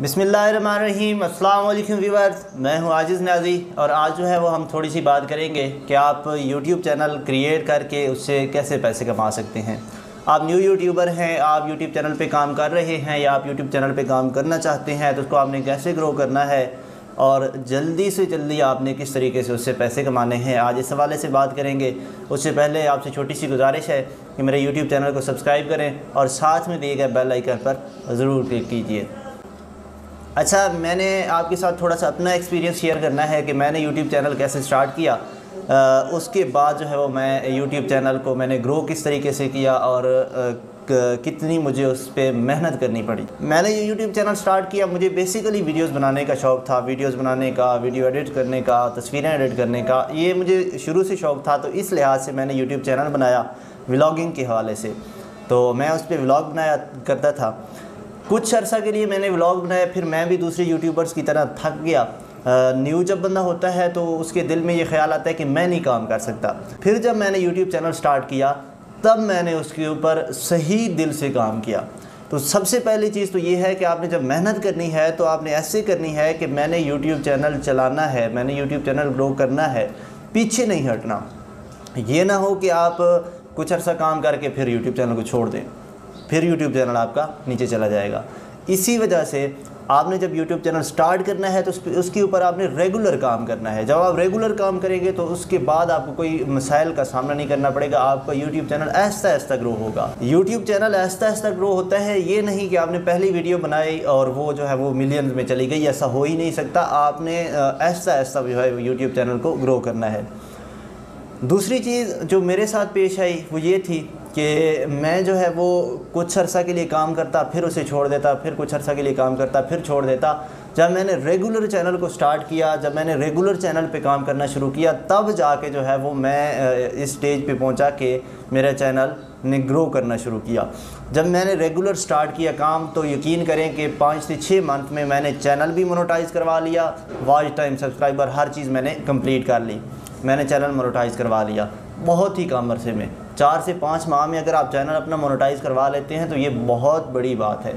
बिस्मिल्लाहिर्रहमानिर्रहीम। अस्सलाम वालेकुम व्यूअर्स, मैं हूं आजिज़ नाजी और आज जो है वो हम थोड़ी सी बात करेंगे कि आप यूट्यूब चैनल क्रिएट करके उससे कैसे पैसे कमा सकते हैं। आप न्यू यूट्यूबर हैं, आप यूट्यूब चैनल पे काम कर रहे हैं या आप यूट्यूब चैनल पे काम करना चाहते हैं तो उसको आपने कैसे ग्रो करना है और जल्दी से जल्दी आपने किस तरीके से उससे पैसे कमाने हैं, आज इस हवाले से बात करेंगे। उससे पहले आपसे छोटी सी गुजारिश है कि मेरे यूट्यूब चैनल को सब्सक्राइब करें और साथ में दिए गए बेल आइकन पर ज़रूर क्लिक कीजिए। अच्छा, मैंने आपके साथ थोड़ा सा अपना एक्सपीरियंस शेयर करना है कि मैंने यूट्यूब चैनल कैसे स्टार्ट किया। उसके बाद जो है वो मैं यूट्यूब चैनल को मैंने ग्रो किस तरीके से किया और कितनी मुझे उस पर मेहनत करनी पड़ी। मैंने ये यूट्यूब चैनल स्टार्ट किया, मुझे बेसिकली वीडियोस बनाने का शौक़ था, वीडियोस बनाने का, वीडियो एडिट करने का, तस्वीरें एडिट करने का, ये मुझे शुरू से शौक़ था। तो इस लिहाज से मैंने यूट्यूब चैनल बनाया व्लॉगिंग के हवाले से। तो मैं उस पर व्लॉग बनाया करता था। कुछ अर्सा के लिए मैंने व्लॉग बनाया, फिर मैं भी दूसरे यूट्यूबर्स की तरह थक गया। न्यू जब बंदा होता है तो उसके दिल में ये ख्याल आता है कि मैं नहीं काम कर सकता। फिर जब मैंने यूट्यूब चैनल स्टार्ट किया तब मैंने उसके ऊपर सही दिल से काम किया। तो सबसे पहली चीज़ तो ये है कि आपने जब मेहनत करनी है तो आपने ऐसे करनी है कि मैंने यूट्यूब चैनल चलाना है, मैंने यूट्यूब चैनल ग्रो करना है, पीछे नहीं हटना। ये ना हो कि आप कुछ अर्सा काम करके फिर यूट्यूब चैनल को छोड़ दें, फिर यूट्यूब चैनल आपका नीचे चला जाएगा। इसी वजह से आपने जब यूट्यूब चैनल स्टार्ट करना है तो उसके ऊपर आपने रेगुलर काम करना है। जब आप रेगुलर काम करेंगे तो उसके बाद आपको कोई मसाइल का सामना नहीं करना पड़ेगा। आपका YouTube channel Aahista Aahista grow होगा। YouTube channel Aahista Aahista grow होता है, ये नहीं कि आपने पहली वीडियो बनाई और वो जो है वो मिलियंस में चली गई, ऐसा हो ही नहीं सकता। आपने आहिस्ता आहिस्ता जो है यूट्यूब चैनल को ग्रो करना है। दूसरी चीज़ जो मेरे साथ पेश आई वो ये थी कि मैं जो है वो कुछ अर्सा के लिए काम करता, फिर उसे छोड़ देता, फिर कुछ अर्सा के लिए काम करता, फिर छोड़ देता। जब मैंने रेगुलर चैनल को स्टार्ट किया, जब मैंने रेगुलर चैनल पे काम करना शुरू किया, तब जाके जो है वो मैं इस स्टेज पे पहुंचा कि मेरा चैनल ने ग्रो करना शुरू किया। जब मैंने रेगुलर स्टार्ट किया काम तो यकीन करें कि 5 से 6 मंथ में मैंने चैनल भी मोनेटाइज़ करवा लिया, वॉच टाइम, सब्सक्राइबर, हर चीज़ मैंने कंप्लीट कर ली। मैंने चैनल मोनेटाइज़ करवा लिया बहुत ही कम अरसे में। 4 से 5 माह में अगर आप चैनल अपना मोनेटाइज़ करवा लेते हैं तो ये बहुत बड़ी बात है।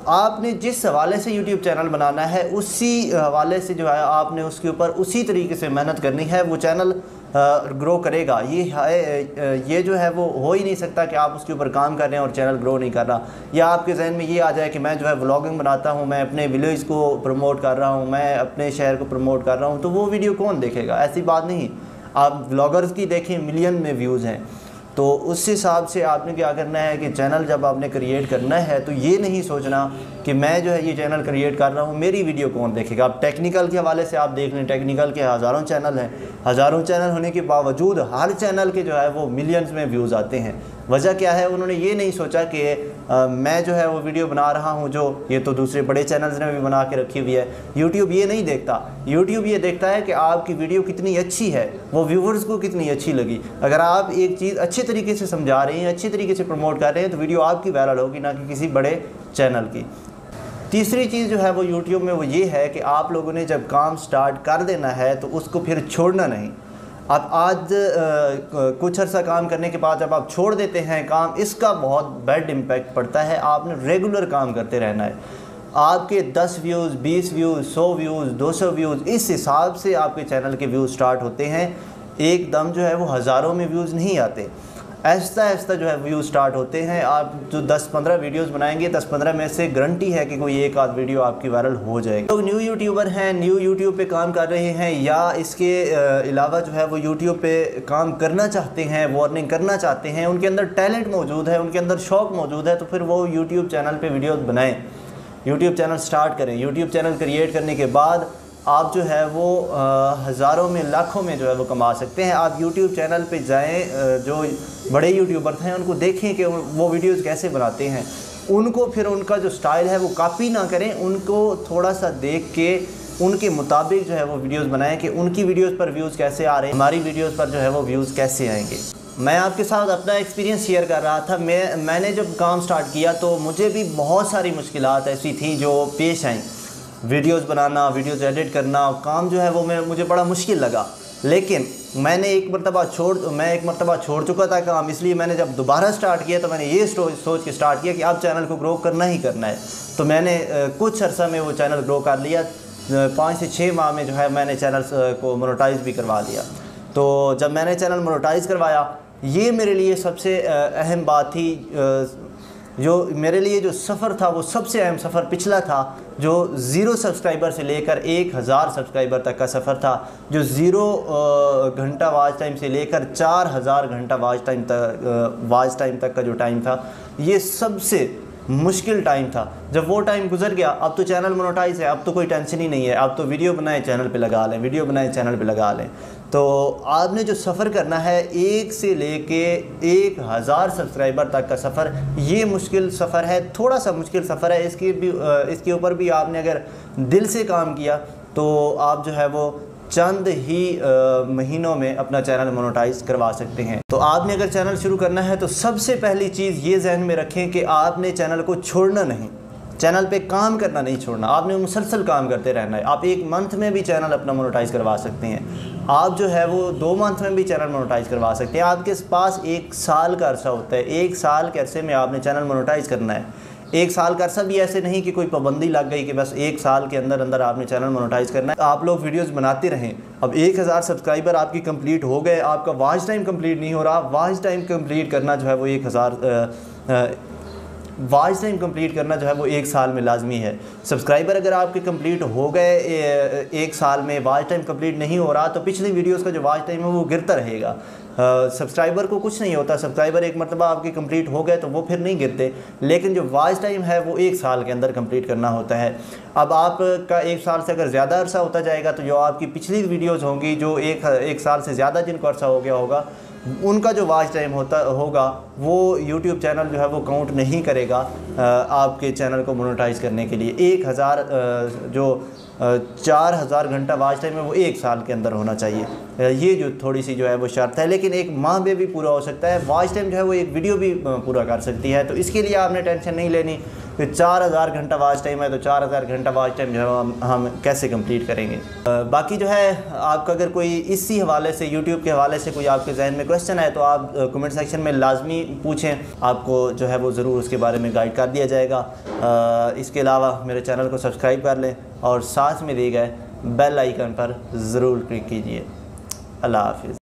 आपने जिस हवाले से यूट्यूब चैनल बनाना है उसी हवाले से जो है आपने उसके ऊपर उसी तरीके से मेहनत करनी है, वो चैनल ग्रो करेगा। ये जो है वो हो ही नहीं सकता कि आप उसके ऊपर काम कर रहे हैं और चैनल ग्रो नहीं कर रहा, या आपके जहन में ये आ जाए कि मैं जो है व्लॉगिंग बनाता हूँ, मैं अपने विलेज को प्रमोट कर रहा हूँ, मैं अपने शहर को प्रमोट कर रहा हूँ, तो वो वीडियो कौन देखेगा? ऐसी बात नहीं। आप व्लॉगर्स की देखें, मिलियन में व्यूज़ हैं। तो उस हिसाब से आपने क्या करना है कि चैनल जब आपने क्रिएट करना है तो ये नहीं सोचना कि मैं जो है ये चैनल क्रिएट कर रहा हूँ, मेरी वीडियो कौन देखेगा। आप टेक्निकल के हवाले से आप देख लें, टेक्निकल के हज़ारों चैनल हैं, हज़ारों चैनल होने के बावजूद हर चैनल के जो है वो मिलियंस में व्यूज़ आते हैं। वजह क्या है? उन्होंने ये नहीं सोचा कि मैं जो है वो वीडियो बना रहा हूँ जो ये तो दूसरे बड़े चैनल्स ने भी बना के रखी हुई है। यूट्यूब ये नहीं देखता। यूट्यूब ये देखता है कि आपकी वीडियो कितनी अच्छी है, वो व्यूवर्स को कितनी अच्छी लगी। अगर आप एक चीज़ अच्छे तरीके से समझा रहे हैं, अच्छी तरीके से प्रमोट कर रहे हैं तो वीडियो आपकी वायरल होगी, ना कि किसी बड़े चैनल की। तीसरी चीज़ जो है वो यूट्यूब में वो ये है कि आप लोगों ने जब काम स्टार्ट कर देना है तो उसको फिर छोड़ना नहीं। आप आज कुछ अर्सा काम करने के बाद जब आप छोड़ देते हैं काम, इसका बहुत बैड इम्पैक्ट पड़ता है। आपने रेगुलर काम करते रहना है। आपके 10 व्यूज़, 20 व्यूज़, 100 व्यूज़, 200 व्यूज़, इस हिसाब से आपके चैनल के व्यूज़ स्टार्ट होते हैं। एकदम जो है वो हज़ारों में व्यूज़ नहीं आते, आहिस्ता आहिस्ता जो है व्यूज़ स्टार्ट होते हैं। आप जो 10-15 वीडियोस बनाएंगे, 10-15 में से गारंटी है कि कोई एक आध वीडियो आपकी वायरल हो जाएगी। लोग न्यू यूट्यूबर हैं, न्यू यूट्यूब पे काम कर रहे हैं या इसके अलावा जो है वो यूट्यूब पे काम करना चाहते हैं, वार्निंग करना चाहते हैं, उनके अंदर टैलेंट मौजूद है, उनके अंदर शौक़ मौजूद है, तो फिर वो यूट्यूब चैनल पर वीडियोज़ बनाएँ, यूट्यूब चैनल स्टार्ट करें। यूट्यूब चैनल क्रिएट करने के बाद आप जो है वो हज़ारों में, लाखों में जो है वो कमा सकते हैं। आप यूट्यूब चैनल पे जाएं, जो बड़े यूट्यूबर्स हैं उनको देखें कि वो वीडियोस कैसे बनाते हैं, उनको फिर उनका जो स्टाइल है वो कॉपी ना करें, उनको थोड़ा सा देख के उनके मुताबिक जो है वो वीडियोस बनाएं कि उनकी वीडियोस पर व्यूज़ कैसे आ रहे हैं, हमारी वीडियोस पर जो है वो व्यूज़ कैसे आएंगे। मैं आपके साथ अपना एक्सपीरियंस शेयर कर रहा था। मैंने जब काम स्टार्ट किया तो मुझे भी बहुत सारी मुश्किलात ऐसी थी जो पेश आईं। वीडियोस बनाना, वीडियोस एडिट करना, काम जो है वो मुझे बड़ा मुश्किल लगा। लेकिन मैं एक मरतबा छोड़ चुका था काम, इसलिए मैंने जब दोबारा स्टार्ट किया तो मैंने ये सोच के स्टार्ट किया कि अब चैनल को ग्रो करना ही करना है। तो मैंने कुछ अर्सा में वो चैनल ग्रो कर लिया, 5 से 6 माह में जो है मैंने चैनल को मोनेटाइज भी करवा लिया। तो जब मैंने चैनल मोनेटाइज करवाया, ये मेरे लिए सबसे अहम बात थी। जो मेरे लिए जो सफ़र था वो सबसे अहम सफ़र पिछला था, जो 0 सब्सक्राइबर से लेकर 1000 सब्सक्राइबर तक का सफ़र था, जो 0 घंटा वॉच टाइम से लेकर 4000 घंटा वॉच टाइम तक का जो टाइम था, ये सबसे मुश्किल टाइम था। जब वो टाइम गुजर गया, अब तो चैनल मोनेटाइज है, अब तो कोई टेंशन ही नहीं है, अब तो वीडियो बनाए चैनल पे लगा लें, वीडियो बनाए चैनल पे लगा लें। तो आपने जो सफ़र करना है 1 से लेके 1000 सब्सक्राइबर तक का सफ़र, ये मुश्किल सफ़र है, थोड़ा सा मुश्किल सफ़र है। इसके ऊपर भी आपने अगर दिल से काम किया तो आप जो है वो चंद ही महीनों में अपना चैनल मोनेटाइज करवा सकते हैं। तो आपने अगर चैनल शुरू करना है तो सबसे पहली चीज़ ये जहन में रखें कि आपने चैनल को छोड़ना नहीं, चैनल पे काम करना नहीं छोड़ना, आपने मुसलसल काम करते रहना है। आप 1 मंथ में भी चैनल अपना मोनेटाइज करवा सकते हैं, आप जो है वो 2 मंथ में भी चैनल मोनेटाइज करवा सकते हैं। आपके पास 1 साल का अरसा होता है, 1 साल के अरसे में आपने चैनल मोनेटाइज करना है। 1 साल का अरसा भी ऐसे नहीं कि कोई पाबंदी लग गई कि बस 1 साल के अंदर अंदर आपने चैनल मोनेटाइज करना है। आप लोग वीडियोस बनाते रहें। अब 1000 सब्सक्राइबर आपकी कंप्लीट हो गए, आपका वॉच टाइम कंप्लीट नहीं हो रहा, वॉच टाइम कंप्लीट करना जो है वो 1 साल में लाजमी है। सब्सक्राइबर अगर आपके कंप्लीट हो गए 1 साल में, वॉच टाइम कंप्लीट नहीं हो रहा, तो पिछली वीडियोस का जो वॉच टाइम है वो गिरता रहेगा। सब्सक्राइबर को कुछ नहीं होता, सब्सक्राइबर एक मरतबा आपके कंप्लीट हो गए तो वो फिर नहीं गिरते, लेकिन जो वॉच टाइम है वो 1 साल के अंदर कंप्लीट करना होता है। अब आपका 1 साल से अगर ज़्यादा अरसा होता जाएगा तो जो आपकी पिछली वीडियोज़ होंगी, जो एक साल से ज़्यादा जिनको अरसा हो गया होगा, उनका जो वॉच टाइम होगा वो यूट्यूब चैनल जो है वो काउंट नहीं करेगा आपके चैनल को मोनेटाइज करने के लिए। 4000 घंटा वॉच टाइम है वो 1 साल के अंदर होना चाहिए। ये जो थोड़ी सी जो है वो शर्त है, लेकिन 1 माह में भी पूरा हो सकता है। वॉच टाइम जो है वो एक वीडियो भी पूरा कर सकती है, तो इसके लिए आपने टेंशन नहीं लेनी कि 4000 घंटा वॉच टाइम है तो 4000 घंटा वॉच टाइम जो है हम कैसे कंप्लीट करेंगे। बाकी जो है आपका अगर कोई इसी हवाले से, यूट्यूब के हवाले से कोई आपके जहन में क्वेश्चन है तो आप कमेंट सेक्शन में लाजमी पूछें, आपको जो है वो ज़रूर उसके बारे में गाइड कर दिया जाएगा। इसके अलावा मेरे चैनल को सब्सक्राइब कर लें और साथ में दिए गए बेल आइकन पर ज़रूर क्लिक कीजिए। अल्लाह हाफ़िज़।